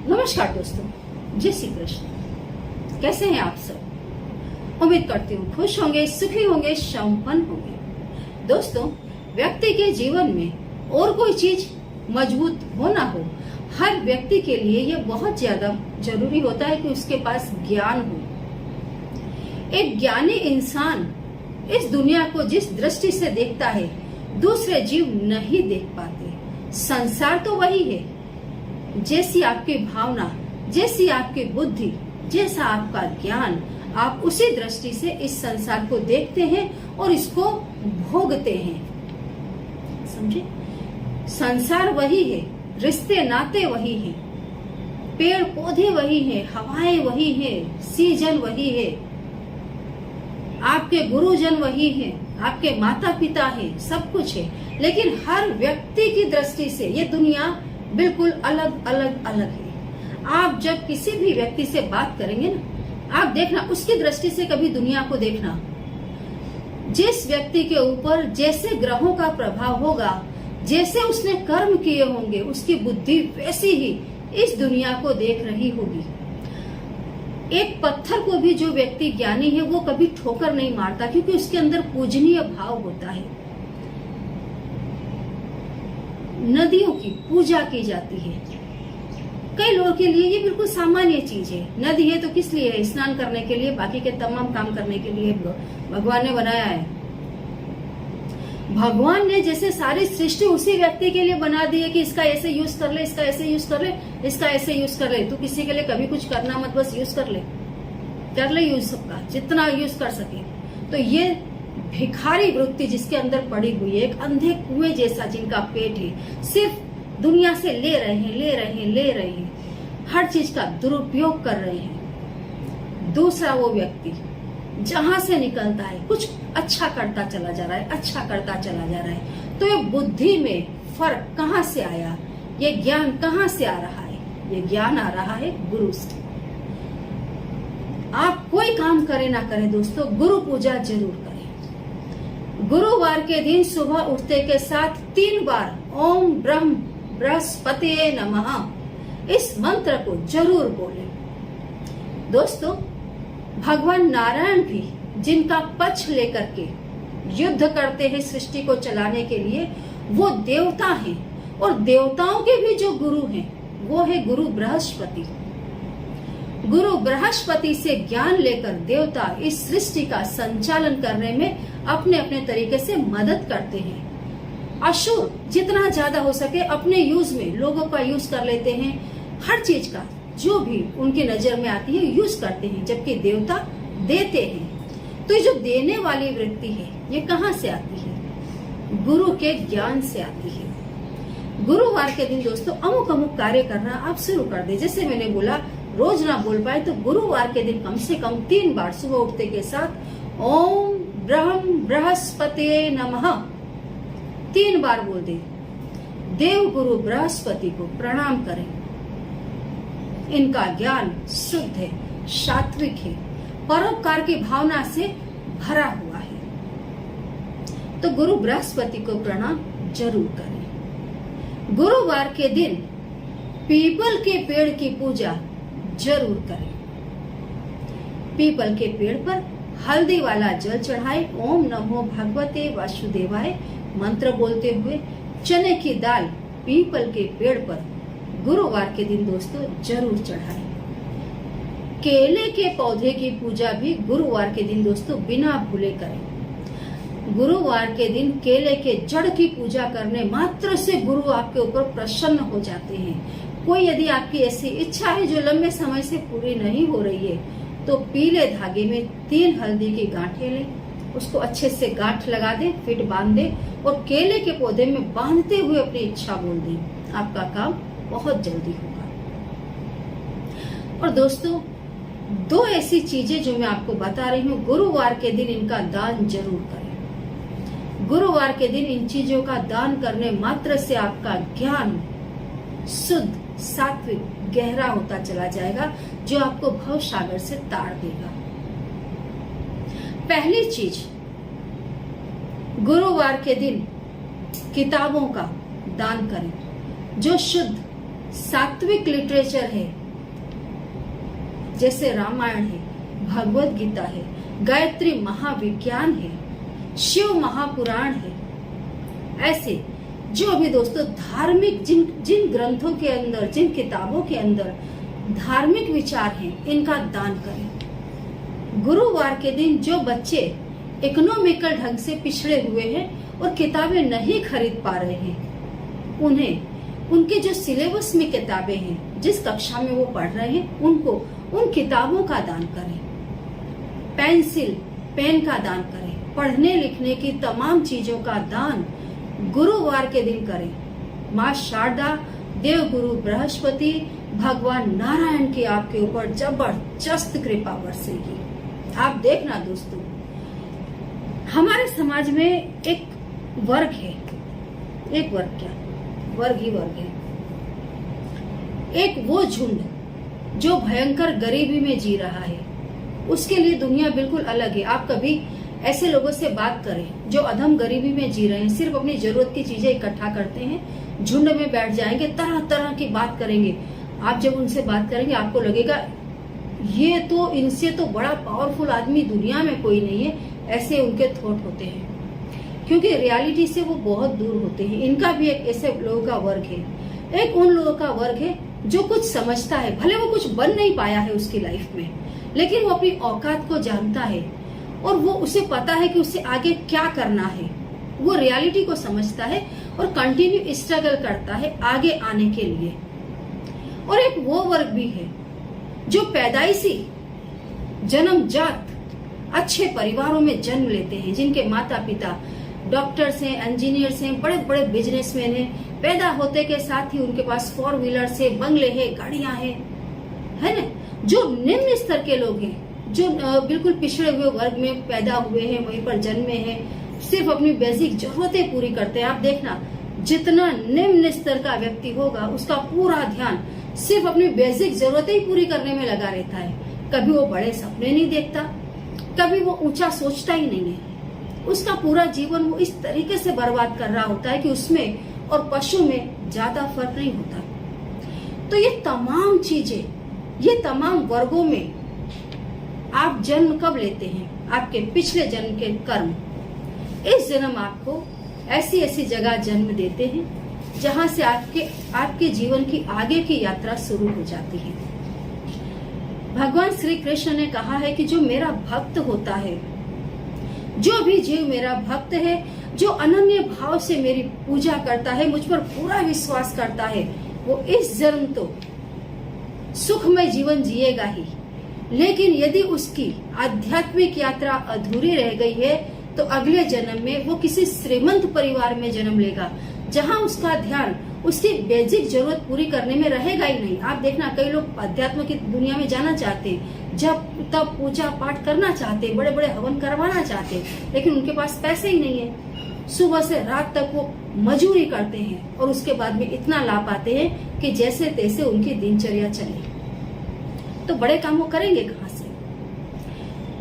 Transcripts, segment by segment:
नमस्कार दोस्तों, जय श्री कृष्ण। कैसे हैं आप सब? उम्मीद करती हूँ खुश होंगे, सुखी होंगे, संपन्न होंगे। दोस्तों, व्यक्ति के जीवन में और कोई चीज मजबूत हो ना हो, हर व्यक्ति के लिए यह बहुत ज्यादा जरूरी होता है कि उसके पास ज्ञान हो। एक ज्ञानी इंसान इस दुनिया को जिस दृष्टि से देखता है, दूसरे जीव नहीं देख पाते। संसार तो वही है, जैसी आपकी भावना, जैसी आपकी बुद्धि, जैसा आपका ज्ञान, आप उसी दृष्टि से इस संसार को देखते हैं और इसको भोगते हैं। समझे? संसार वही है, रिश्ते नाते वही हैं, पेड़ पौधे वही हैं, हवाएं वही हैं, सीजन वही है, आपके गुरुजन वही हैं, आपके माता पिता हैं, सब कुछ है। लेकिन हर व्यक्ति की दृष्टि से ये दुनिया बिल्कुल अलग अलग अलग है। आप जब किसी भी व्यक्ति से बात करेंगे ना, आप देखना उसकी दृष्टि से कभी दुनिया को देखना। जिस व्यक्ति के ऊपर जैसे ग्रहों का प्रभाव होगा, जैसे उसने कर्म किए होंगे, उसकी बुद्धि वैसी ही इस दुनिया को देख रही होगी। एक पत्थर को भी जो व्यक्ति ज्ञानी है वो कभी ठोकर नहीं मारता, क्योंकि उसके अंदर पूजनीय भाव होता है। नदियों की पूजा की जाती है। कई लोगों के लिए ये बिल्कुल सामान्य चीज है। नदी है तो किस लिए है? स्नान करने के लिए, बाकी के तमाम काम करने के लिए भगवान ने बनाया है। भगवान ने जैसे सारी सृष्टि उसी व्यक्ति के लिए बना दी है कि इसका ऐसे यूज कर ले, इसका ऐसे यूज कर ले, इसका ऐसे यूज कर ले। तू किसी के लिए कभी कुछ करना मत, बस यूज कर ले यूज सबका, जितना यूज कर सके। तो ये भिखारी वृत्ति जिसके अंदर पड़ी हुई है, एक अंधे कुएं जैसा जिनका पेट है, सिर्फ दुनिया से ले रहे हैं, हर चीज का दुरुपयोग कर रहे हैं। दूसरा वो व्यक्ति जहां से निकलता है कुछ अच्छा करता चला जा रहा है। तो ये बुद्धि में फर्क कहाँ से आया? ये ज्ञान कहाँ से आ रहा है? ये ज्ञान आ रहा है गुरु से। आप कोई काम करे ना करे दोस्तों, गुरु पूजा जरूर करें। गुरुवार के दिन सुबह उठते के साथ 3 बार ओम ब्रह्म बृहस्पतिये नमः इस मंत्र को जरूर बोलें। दोस्तों, भगवान नारायण भी जिनका पक्ष लेकर के युद्ध करते हैं सृष्टि को चलाने के लिए, वो देवता हैं। और देवताओं के भी जो गुरु हैं वो है गुरु बृहस्पति। गुरु बृहस्पति से ज्ञान लेकर देवता इस सृष्टि का संचालन करने में अपने अपने तरीके से मदद करते हैं। असुर जितना ज्यादा हो सके अपने यूज में लोगों का यूज कर लेते हैं, हर चीज का जो भी उनकी नजर में आती है यूज करते हैं, जबकि देवता देते हैं। तो ये जो देने वाली वृत्ति है ये कहाँ से आती है? गुरु के ज्ञान से आती है। गुरुवार के दिन दोस्तों अमुक कार्य करना आप शुरू कर दे। जैसे मैंने बोला, रोज ना बोल पाए तो गुरुवार के दिन कम से कम 3 बार सुबह उठते के साथ ओम ब्रह्म बृहस्पतिये नमः 3 बार बोल दे। देव गुरु बृहस्पति को प्रणाम करें। इनका ज्ञान शुद्ध है, सात्विक है, परोपकार की भावना से भरा हुआ है। तो गुरु बृहस्पति को प्रणाम जरूर करें। गुरुवार के दिन पीपल के पेड़ की पूजा जरूर करें। पीपल के पेड़ पर हल्दी वाला जल चढ़ाए, ओम नमो भगवते वासुदेवाय मंत्र बोलते हुए चने की दाल पीपल के पेड़ पर गुरुवार के दिन दोस्तों जरूर चढ़ाएं। केले के पौधे की पूजा भी गुरुवार के दिन दोस्तों बिना भूले करें। गुरुवार के दिन केले के जड़ की पूजा करने मात्र से गुरु आपके ऊपर प्रसन्न हो जाते हैं। कोई यदि आपकी ऐसी इच्छा है जो लंबे समय से पूरी नहीं हो रही है, तो पीले धागे में 3 हल्दी की गांठें लें, उसको अच्छे से गांठ लगा दे, फिट बांध दे और केले के पौधे में बांधते हुए अपनी इच्छा बोल दें। आपका काम बहुत जल्दी होगा। और दोस्तों, 2 ऐसी चीजें जो मैं आपको बता रही हूँ, गुरुवार के दिन इनका दान जरूर करें। गुरुवार के दिन इन चीजों का दान करने मात्र से आपका ज्ञान शुद्ध, सात्विक, गहरा होता चला जाएगा, जो आपको भव सागर से ताड़ देगा। पहली चीज, गुरुवार के दिन किताबों का दान करें जो शुद्ध, सात्विक लिटरेचर है, जैसे रामायण है, भगवत गीता है, गायत्री महाविज्ञान है, शिव महापुराण है, ऐसे जो भी दोस्तों धार्मिक जिन ग्रंथों के अंदर, जिन किताबों के अंदर धार्मिक विचार हैं, इनका दान करें। गुरुवार के दिन जो बच्चे इकोनॉमिकल ढंग से पिछड़े हुए हैं और किताबें नहीं खरीद पा रहे हैं, उन्हें उनके जो सिलेबस में किताबें हैं, जिस कक्षा में वो पढ़ रहे हैं, उनको उन किताबों का दान करें। पेंसिल, पेन का दान करें। पढ़ने लिखने की तमाम चीजों का दान गुरुवार के दिन करें। माँ शारदा, देव गुरु बृहस्पति, भगवान नारायण की आपके ऊपर जबरदस्त कृपा बरसेगी। आप देखना दोस्तों, हमारे समाज में एक वर्ग है, एक वर्ग क्या, वर्ग ही वर्ग है, एक वो झुंड जो भयंकर गरीबी में जी रहा है, उसके लिए दुनिया बिल्कुल अलग है। आप कभी ऐसे लोगों से बात करें जो अधम गरीबी में जी रहे हैं, सिर्फ अपनी जरूरत की चीजें इकट्ठा करते हैं, झुंड में बैठ जाएंगे, तरह तरह की बात करेंगे। आप जब उनसे बात करेंगे आपको लगेगा ये तो, इनसे तो बड़ा पावरफुल आदमी दुनिया में कोई नहीं है, ऐसे उनके थॉट होते हैं, क्योंकि रियलिटी से वो बहुत दूर होते हैं। इनका भी एक ऐसे लोगों का वर्ग है। एक उन लोगों का वर्ग है जो कुछ समझता है, भले वो कुछ बन नहीं पाया है उसकी लाइफ में, लेकिन वो अपनी औकात को जानता है और वो उसे पता है कि उसे आगे क्या करना है। वो रियलिटी को समझता है और कंटिन्यू स्ट्रगल करता है आगे आने के लिए। और एक वो वर्ग भी है जो पैदाइशी जन्मजात अच्छे परिवारों में जन्म लेते हैं, जिनके माता पिता डॉक्टर्स हैं, इंजीनियर्स हैं, बड़े बड़े बिजनेसमैन हैं। पैदा होते के साथ ही उनके पास 4 व्हीलर से, बंगले हैं, गाड़ियां हैं, है ना। जो निम्न स्तर के लोग हैं, जो बिल्कुल पिछड़े हुए वर्ग में पैदा हुए हैं, वहीं पर जन्मे हैं, सिर्फ अपनी बेसिक जरूरतें पूरी करते हैं। आप देखना, जितना निम्न स्तर का व्यक्ति होगा उसका पूरा ध्यान सिर्फ अपनी बेसिक जरूरतें ही पूरी करने में लगा रहता है। कभी वो बड़े सपने नहीं देखता, कभी वो ऊंचा सोचता ही नहीं है। उसका पूरा जीवन वो इस तरीके से बर्बाद कर रहा होता है कि उसमें और पशु में ज्यादा फर्क नहीं होता। तो ये तमाम चीजें, ये तमाम वर्गों में आप जन्म कब लेते हैं? आपके पिछले जन्म के कर्म इस जन्म आपको ऐसी ऐसी जगह जन्म देते हैं जहां से आपके जीवन की आगे की यात्रा शुरू हो जाती है। भगवान श्री कृष्ण ने कहा है कि जो मेरा भक्त होता है, जो भी जीव मेरा भक्त है, जो अनन्य भाव से मेरी पूजा करता है, मुझ पर पूरा विश्वास करता है, वो इस जन्म तो सुखमय जीवन जिएगा ही, लेकिन यदि उसकी आध्यात्मिक यात्रा अधूरी रह गई है तो अगले जन्म में वो किसी श्रीमंत परिवार में जन्म लेगा, जहां उसका ध्यान उसकी बेसिक जरूरत पूरी करने में रहेगा ही नहीं। आप देखना, कई लोग अध्यात्म की दुनिया में जाना चाहते हैं, जब तब पूजा पाठ करना चाहते हैं, बड़े बड़े हवन करवाना चाहते हैं, लेकिन उनके पास पैसे ही नहीं है। सुबह से रात तक वो मजूरी करते हैं और उसके बाद में इतना ला पाते हैं कि जैसे तैसे उनकी दिनचर्या चले, तो बड़े काम वो करेंगे कहां से?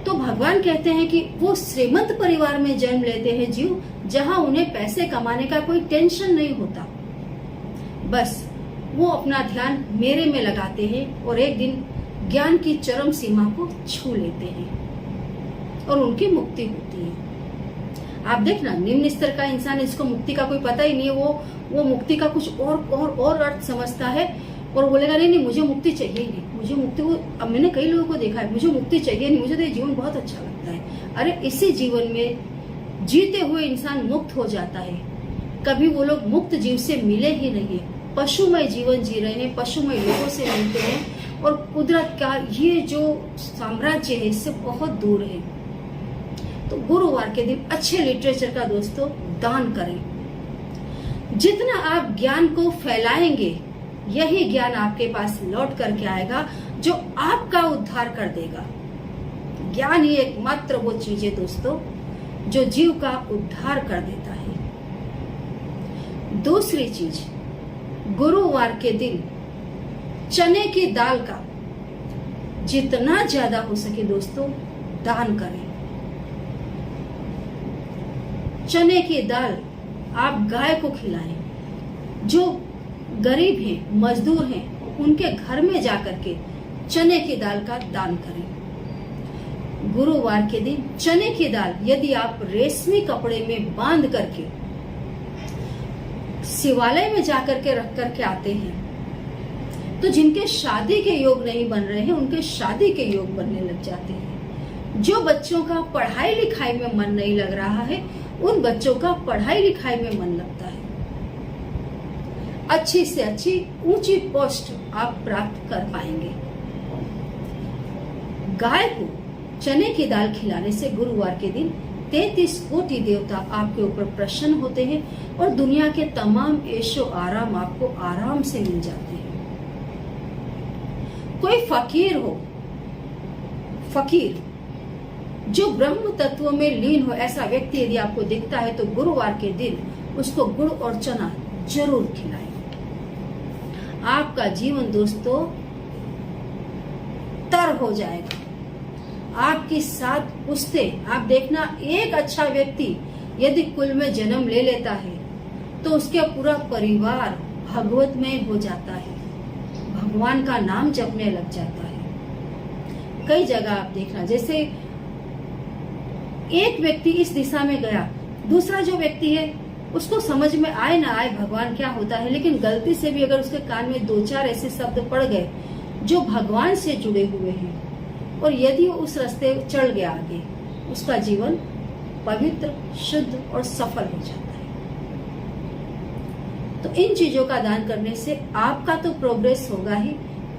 तो भगवान कहते हैं कि वो श्रीमंत परिवार में जन्म लेते हैं जीव, जहां उन्हें पैसे कमाने का कोई टेंशन नहीं होता, बस वो अपना ध्यान मेरे में लगाते हैं और एक दिन ज्ञान की चरम सीमा को छू लेते हैं और उनकी मुक्ति होती है। आप देखना, निम्न स्तर का इंसान, इसको मुक्ति का कोई पता ही नहीं है, वो मुक्ति का कुछ और अर्थ समझता है और बोलेगा नहीं मुझे मुक्ति चाहिए ही नहीं, मुझे मुक्ति, वो अब मैंने कई लोगों को देखा है, मुझे मुक्ति चाहिए नहीं, मुझे तो ये जीवन बहुत अच्छा लगता है। अरे इसी जीवन में जीते हुए इंसान मुक्त हो जाता है, कभी वो लोग मुक्त जीव से मिले ही नहीं है, पशुमय जीवन जी रहे हैं, पशुमय लोगों से मिलते हैं और कुदरत का ये जो साम्राज्य है इससे बहुत दूर है। तो गुरुवार के दिन अच्छे लिटरेचर का दोस्तों दान करें। जितना आप ज्ञान को फैलाएंगे, यही ज्ञान आपके पास लौट करके आएगा जो आपका उद्धार कर देगा। ज्ञान ही एकमात्र वो चीज है दोस्तों जो जीव का उद्धार कर देता है। दूसरी चीज, गुरुवार के दिन चने की दाल का जितना ज्यादा हो सके दोस्तों दान करें। चने की दाल आप गाय को खिलाएं। जो गरीब हैं, मजदूर हैं, उनके घर में जाकर के चने की दाल का दान करें। गुरुवार के दिन चने की दाल यदि आप रेशमी कपड़े में बांध करके शिवालय में जाकर के रख करके आते हैं, तो जिनके शादी के योग नहीं बन रहे हैं उनके शादी के योग बनने लग जाते हैं। जो बच्चों का पढ़ाई लिखाई में मन नहीं लग रहा है, उन बच्चों का पढ़ाई लिखाई में मन लगता है। अच्छी से अच्छी ऊंची पोस्ट आप प्राप्त कर पाएंगे। गाय को चने की दाल खिलाने से गुरुवार के दिन 33 कोटि देवता आपके ऊपर प्रसन्न होते हैं और दुनिया के तमाम ऐशो आराम आपको आराम से मिल जाते हैं। कोई फकीर हो, फकीर जो ब्रह्म तत्व में लीन हो, ऐसा व्यक्ति यदि आपको दिखता है तो गुरुवार के दिन उसको गुड़ और चना जरूर खिलाएं। आपका जीवन दोस्तों तर हो जाएगा। आपकी 7 पुश्तें, आप देखना, एक अच्छा व्यक्ति यदि कुल में जन्म ले लेता है तो उसके पूरा परिवार भगवतमय हो जाता है, भगवान का नाम जपने लग जाता है। कई जगह आप देखना, जैसे एक व्यक्ति इस दिशा में गया, दूसरा जो व्यक्ति है उसको समझ में आए ना आए भगवान क्या होता है, लेकिन गलती से भी अगर उसके कान में 2-4 ऐसे शब्द पड़ गए जो भगवान से जुड़े हुए हैं और यदि वो उस रास्ते चढ़ गया आगे, उसका जीवन पवित्र, शुद्ध और सफल हो जाता है। तो इन चीजों का दान करने से आपका तो प्रोग्रेस होगा ही,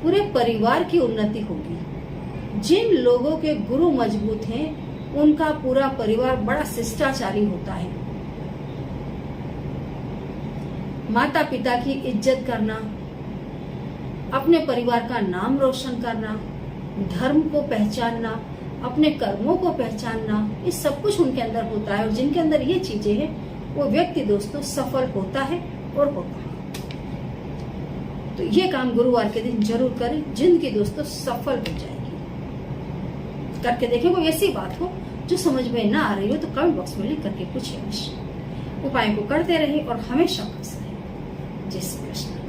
पूरे परिवार की उन्नति होगी। जिन लोगों के गुरु मजबूत हैं उनका पूरा परिवार बड़ा शिष्टाचारी होता है। माता पिता की इज्जत करना, अपने परिवार का नाम रोशन करना, धर्म को पहचानना, अपने कर्मों को पहचानना, ये सब कुछ उनके अंदर होता है। और जिनके अंदर ये चीजें हैं वो व्यक्ति दोस्तों सफल होता है और होता है। तो ये काम गुरुवार के दिन जरूर करें, जिंदगी दोस्तों सफल हो जाएगी। करके देखें, कोई ऐसी बात हो जो समझ में ना आ रही हो तो कमेंट बॉक्स में लिख करके पूछिए अवश्य। उपाय को करते रहिए और हमेशा खुश रहिए। जय श्री कृष्ण।